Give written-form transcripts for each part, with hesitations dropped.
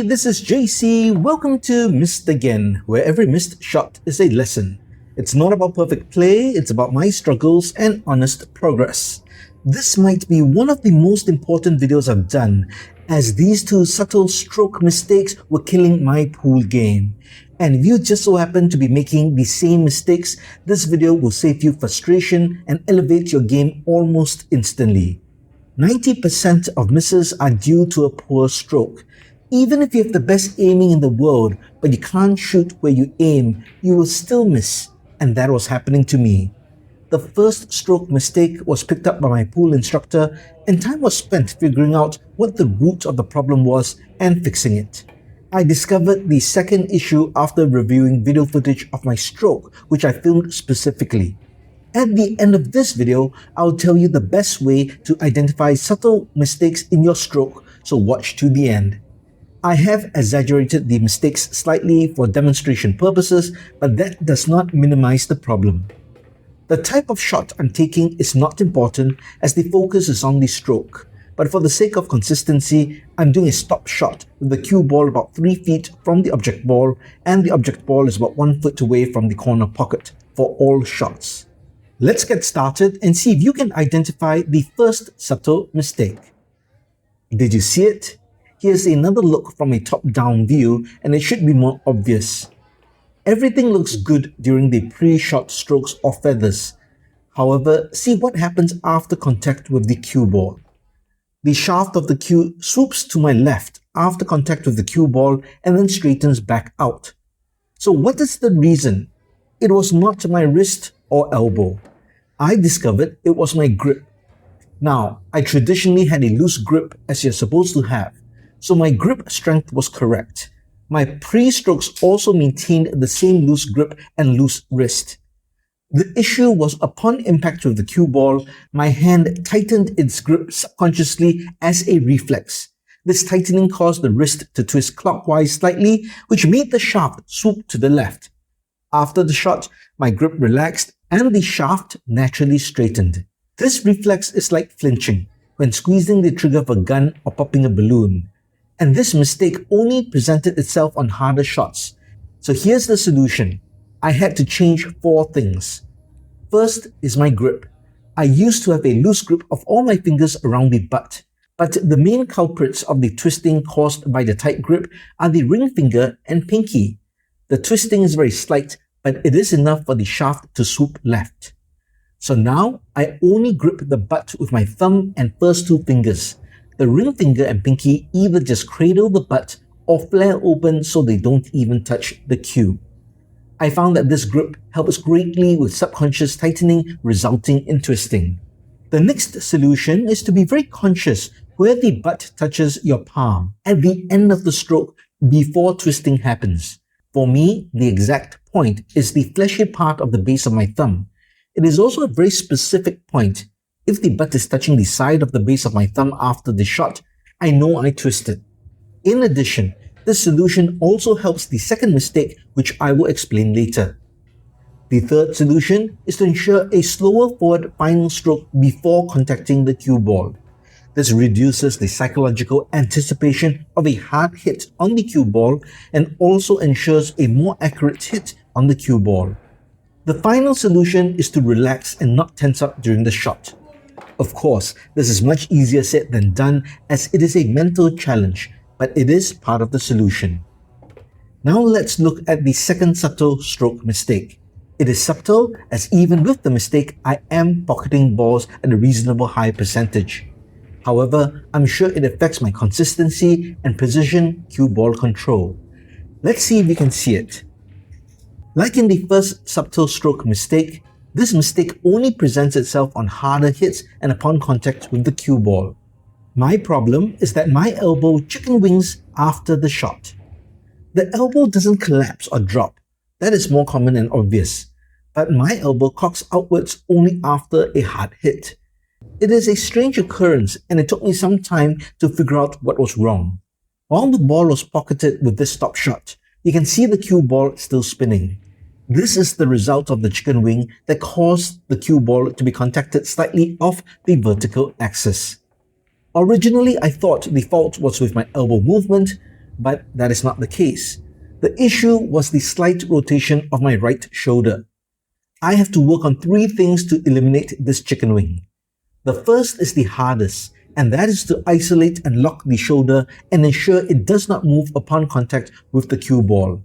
this is JC. Welcome to Missed Again, where every missed shot is a lesson. It's not about perfect play, it's about my struggles and honest progress. This might be one of the most important videos I've done, as these two subtle stroke mistakes were killing my pool game. And if you just so happen to be making the same mistakes, this video will save you frustration and elevate your game almost instantly. 90% of misses are due to a poor stroke. Even if you have the best aiming in the world, but you can't shoot where you aim, you will still miss. And that was happening to me. The first stroke mistake was picked up by my pool instructor, and time was spent figuring out what the root of the problem was and fixing it. I discovered the second issue after reviewing video footage of my stroke, which I filmed specifically. At the end of this video, I'll tell you the best way to identify subtle mistakes in your stroke, so watch to the end. I have exaggerated the mistakes slightly for demonstration purposes, but that does not minimize the problem. The type of shot I'm taking is not important as the focus is on the stroke, but for the sake of consistency, I'm doing a stop shot with the cue ball about 3 feet from the object ball, and the object ball is about 1 foot away from the corner pocket for all shots. Let's get started and see if you can identify the first subtle mistake. Did you see it? Here's another look from a top-down view, and it should be more obvious. Everything looks good during the pre-shot strokes or feathers. However, see what happens after contact with the cue ball. The shaft of the cue swoops to my left after contact with the cue ball and then straightens back out. So what is the reason? It was not my wrist or elbow. I discovered it was my grip. Now, I traditionally had a loose grip as you're supposed to have, so my grip strength was correct. My pre-strokes also maintained the same loose grip and loose wrist. The issue was upon impact with the cue ball, my hand tightened its grip subconsciously as a reflex. This tightening caused the wrist to twist clockwise slightly, which made the shaft swoop to the left. After the shot, my grip relaxed and the shaft naturally straightened. This reflex is like flinching when squeezing the trigger of a gun or popping a balloon. And this mistake only presented itself on harder shots. So here's the solution. I had to change 4 things. First is my grip. I used to have a loose grip of all my fingers around the butt, but the main culprits of the twisting caused by the tight grip are the ring finger and pinky. The twisting is very slight, but it is enough for the shaft to swoop left. So now I only grip the butt with my thumb and first 2 fingers. The ring finger and pinky either just cradle the butt or flare open so they don't even touch the cue. I found that this grip helps greatly with subconscious tightening resulting in twisting. The next solution is to be very conscious where the butt touches your palm at the end of the stroke before twisting happens. For me, the exact point is the fleshy part of the base of my thumb. It is also a very specific point. If the butt is touching the side of the base of my thumb after the shot, I know I twisted. In addition, this solution also helps the second mistake, which I will explain later. The third solution is to ensure a slower forward final stroke before contacting the cue ball. This reduces the psychological anticipation of a hard hit on the cue ball and also ensures a more accurate hit on the cue ball. The final solution is to relax and not tense up during the shot. Of course, this is much easier said than done as it is a mental challenge, but it is part of the solution. Now let's look at the second subtle stroke mistake. It is subtle as even with the mistake, I am pocketing balls at a reasonable high percentage. However, I'm sure it affects my consistency and precision cue ball control. Let's see if we can see it. Like in the first subtle stroke mistake, this mistake only presents itself on harder hits and upon contact with the cue ball. My problem is that my elbow chicken wings after the shot. The elbow doesn't collapse or drop. That is more common and obvious. But my elbow cocks outwards only after a hard hit. It is a strange occurrence and it took me some time to figure out what was wrong. While the ball was pocketed with this stop shot, you can see the cue ball still spinning. This is the result of the chicken wing that caused the cue ball to be contacted slightly off the vertical axis. Originally, I thought the fault was with my elbow movement, but that is not the case. The issue was the slight rotation of my right shoulder. I have to work on three things to eliminate this chicken wing. The first is the hardest, and that is to isolate and lock the shoulder and ensure it does not move upon contact with the cue ball.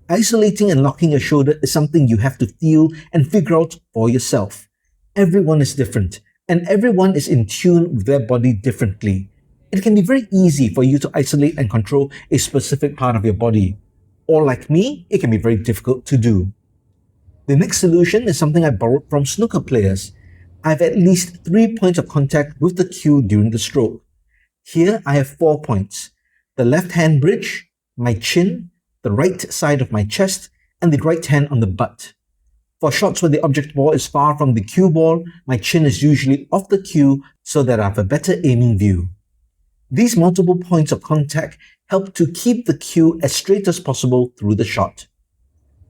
Isolating and locking your shoulder is something you have to feel and figure out for yourself. Everyone is different, and everyone is in tune with their body differently. It can be very easy for you to isolate and control a specific part of your body. Or like me, it can be very difficult to do. The next solution is something I borrowed from snooker players. I have at least 3 points of contact with the cue during the stroke. Here I have 4 points. The left hand bridge, my chin, the right side of my chest, and the right hand on the butt. For shots where the object ball is far from the cue ball, my chin is usually off the cue so that I have a better aiming view. These multiple points of contact help to keep the cue as straight as possible through the shot.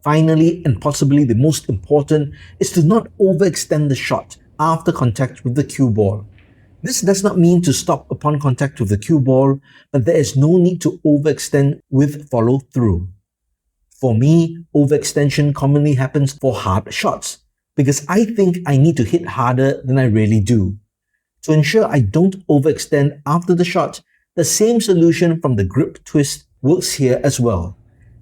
Finally, and possibly the most important, is to not overextend the shot after contact with the cue ball. This does not mean to stop upon contact with the cue ball, but there is no need to overextend with follow-through. For me, overextension commonly happens for hard shots, because I think I need to hit harder than I really do. To ensure I don't overextend after the shot, the same solution from the grip twist works here as well.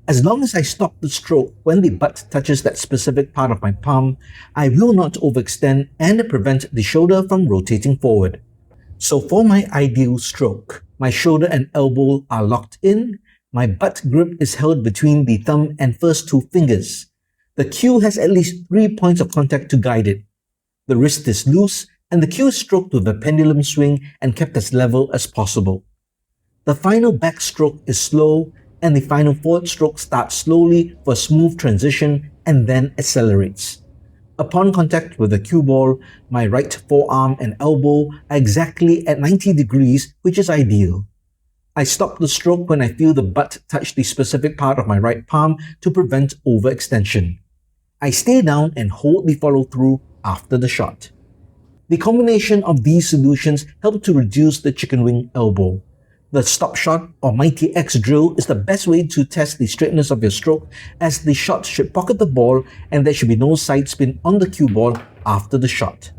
As long as I stop the stroke when the butt touches that specific part of my palm, I will not overextend and prevent the shoulder from rotating forward. So for my ideal stroke, my shoulder and elbow are locked in, my butt grip is held between the thumb and first two fingers. The cue has at least 3 points of contact to guide it. The wrist is loose, and the cue is stroked with a pendulum swing and kept as level as possible. The final backstroke is slow, and the final forward stroke starts slowly for a smooth transition and then accelerates. Upon contact with the cue ball, my right forearm and elbow are exactly at 90 degrees, which is ideal. I stop the stroke when I feel the butt touch the specific part of my right palm to prevent overextension. I stay down and hold the follow-through after the shot. The combination of these solutions help to reduce the chicken wing elbow. The stop shot or Mighty X drill is the best way to test the straightness of your stroke, as the shot should pocket the ball and there should be no side spin on the cue ball after the shot.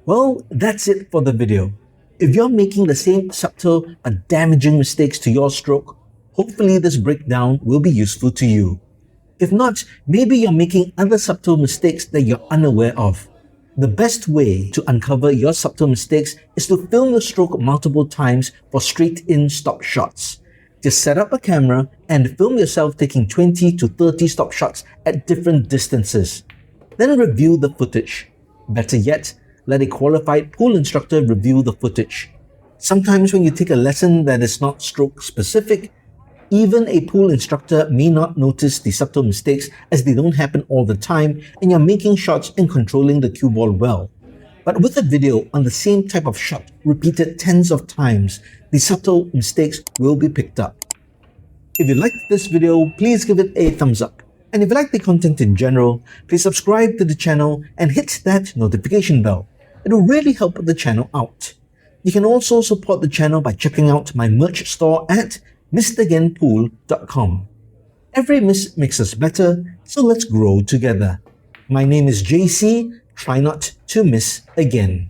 Well, that's it for the video. If you're making the same subtle but damaging mistakes to your stroke, hopefully this breakdown will be useful to you. If not, maybe you're making other subtle mistakes that you're unaware of. The best way to uncover your subtle mistakes is to film your stroke multiple times for straight-in stop shots. Just set up a camera and film yourself taking 20 to 30 stop shots at different distances. Then review the footage. Better yet, let a qualified pool instructor review the footage. Sometimes when you take a lesson that is not stroke specific, even a pool instructor may not notice the subtle mistakes as they don't happen all the time and you're making shots and controlling the cue ball well. But with a video on the same type of shot repeated tens of times, the subtle mistakes will be picked up. If you liked this video, please give it a thumbs up. And if you like the content in general, please subscribe to the channel and hit that notification bell. It will really help the channel out. You can also support the channel by checking out my merch store at mragainpool.com. Every miss makes us better, so let's grow together. My name is JC. Try not to miss again.